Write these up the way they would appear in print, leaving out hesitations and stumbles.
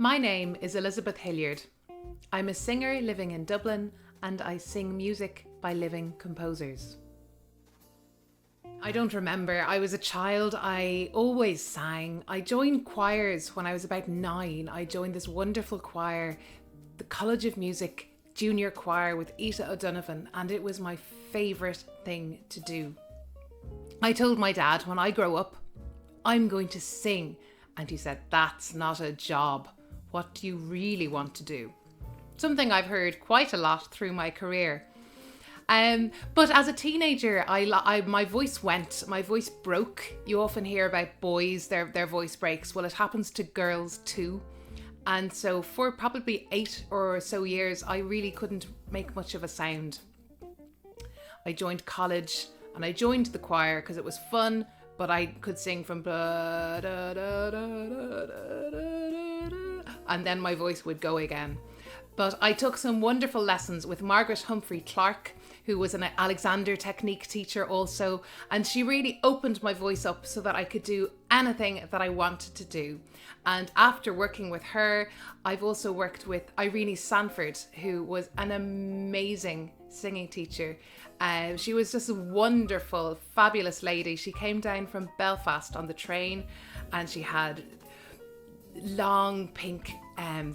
My name is Elizabeth Hiliard. I'm a singer living in Dublin and I sing music by living composers. I don't remember. I was a child. I always sang. I joined choirs when I was about 9. I joined this wonderful choir, the College of Music Junior Choir with Ita O'Donovan, and it was my favourite thing to do. I told my dad, when I grow up, I'm going to sing. And he said, that's not a job. What do you really want to do? Something I've heard quite a lot through my career. But as a teenager, my voice broke. You often hear about boys, their voice breaks. Well, it happens to girls too. And so for probably 8 or so years, I really couldn't make much of a sound. I joined college and I joined the choir because it was fun, but I could sing from blah, da, da, da, da, da, da, and then my voice would go again. But I took some wonderful lessons with Margaret Humphrey Clark, who was an Alexander technique teacher also, and she really opened my voice up so that I could do anything that I wanted to do. And after working with her, I've also worked with Irene Sanford, who was an amazing singing teacher. She was just a wonderful, fabulous lady. She came down from Belfast on the train and she had long pink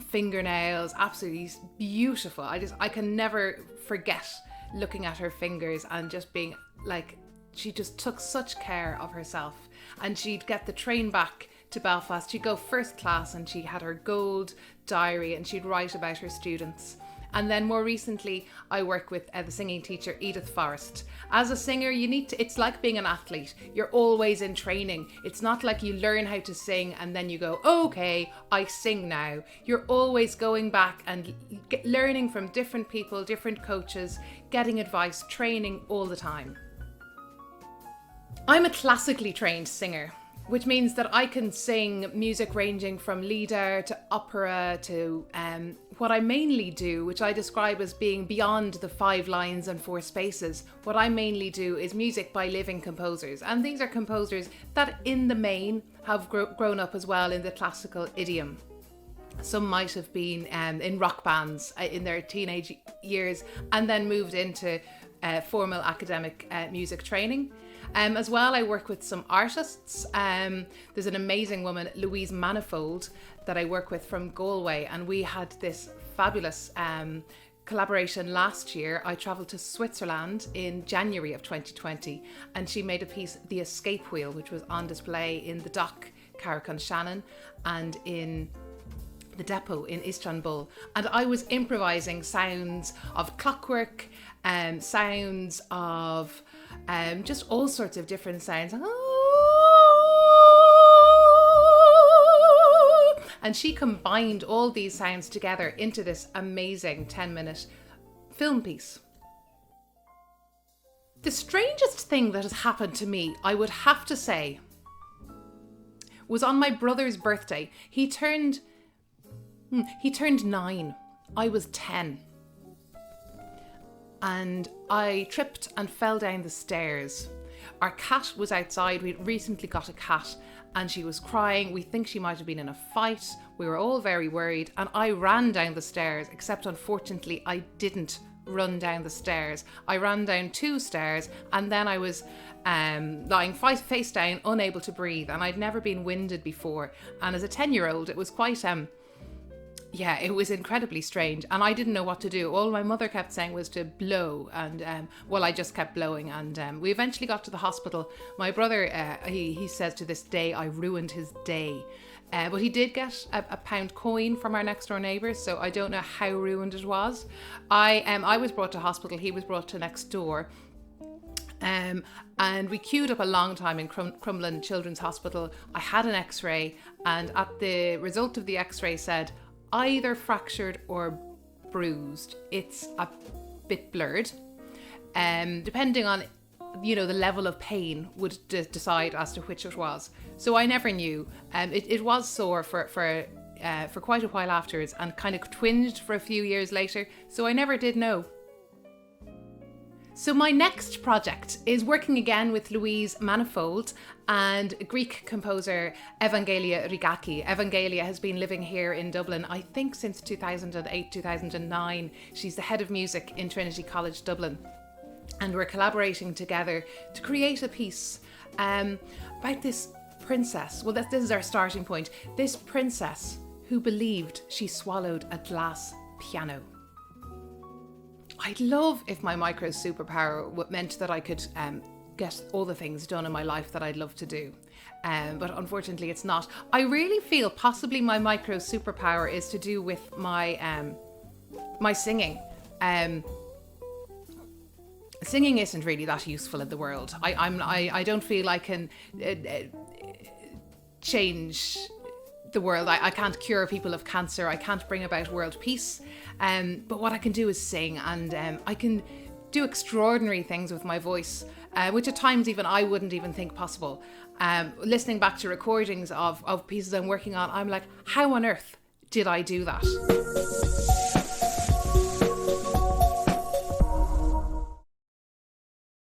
fingernails, absolutely beautiful. I can never forget looking at her fingers and just being like, she just took such care of herself. And she'd get the train back to Belfast. She'd go first class and she had her gold diary and she'd write about her students. And then more recently, I work with the singing teacher Edith Forrest. As a singer, it's like being an athlete. You're always in training. It's not like you learn how to sing and then you go, okay, I sing now. You're always going back and learning from different people, different coaches, getting advice, training all the time. I'm a classically trained singer, which means that I can sing music ranging from Hiliard to opera to what I mainly do, which I describe as being beyond the 5 lines and 4 spaces. What I mainly do is music by living composers. And these are composers that in the main have grown up as well in the classical idiom. Some might have been in rock bands in their teenage years and then moved into formal academic music training. As well, I work with some artists. There's an amazing woman, Louise Manifold, that I work with from Galway, and we had this fabulous collaboration last year. I travelled to Switzerland in January of 2020, and she made a piece, The Escape Wheel, which was on display in the Dock, Carrick-on-Shannon, and in the depot in Istanbul. And I was improvising sounds of clockwork, sounds of just all sorts of different sounds. And she combined all these sounds together into this amazing 10-minute film piece. The strangest thing that has happened to me, I would have to say, was on my brother's birthday. He turned 9. I was 10. And I tripped and fell down the stairs. Our cat was outside. We'd recently got a cat and she was crying. We think she might have been in a fight. We were all very worried and I ran down the stairs, except unfortunately I didn't run down the stairs. I ran down 2 stairs and then I was lying face down, unable to breathe, and I'd never been winded before. And as a 10-year-old, it was quite it was incredibly strange and I didn't know what to do. All my mother kept saying was to blow and I just kept blowing and we eventually got to the hospital. My brother, he says to this day, I ruined his day. But he did get a £1 coin from our next door neighbours, so I don't know how ruined it was. I was brought to hospital, he was brought to next door. And we queued up a long time in Crumlin Children's Hospital. I had an x-ray and at the result of the x-ray said, either fractured or bruised. It's a bit blurred. Depending on, the level of pain would decide as to which it was. So I never knew. It was sore for quite a while afterwards and kind of twinged for a few years later. So I never did know. So my next project is working again with Louise Manifold and Greek composer Evangelia Rigaki. Evangelia has been living here in Dublin, I think since 2008, 2009. She's the head of music in Trinity College Dublin. And we're collaborating together to create a piece about this princess. Well, this is our starting point. This princess who believed she swallowed a glass piano. I'd love if my micro superpower meant that I could get all the things done in my life that I'd love to do. But unfortunately it's not. I really feel possibly my micro superpower is to do with my my singing. Singing isn't really that useful in the world. I don't feel I can change the world. I can't cure people of cancer. I can't bring about world peace. But what I can do is sing, and I can do extraordinary things with my voice, which at times even I wouldn't even think possible. Listening back to recordings of pieces I'm working on, I'm like, how on earth did I do that?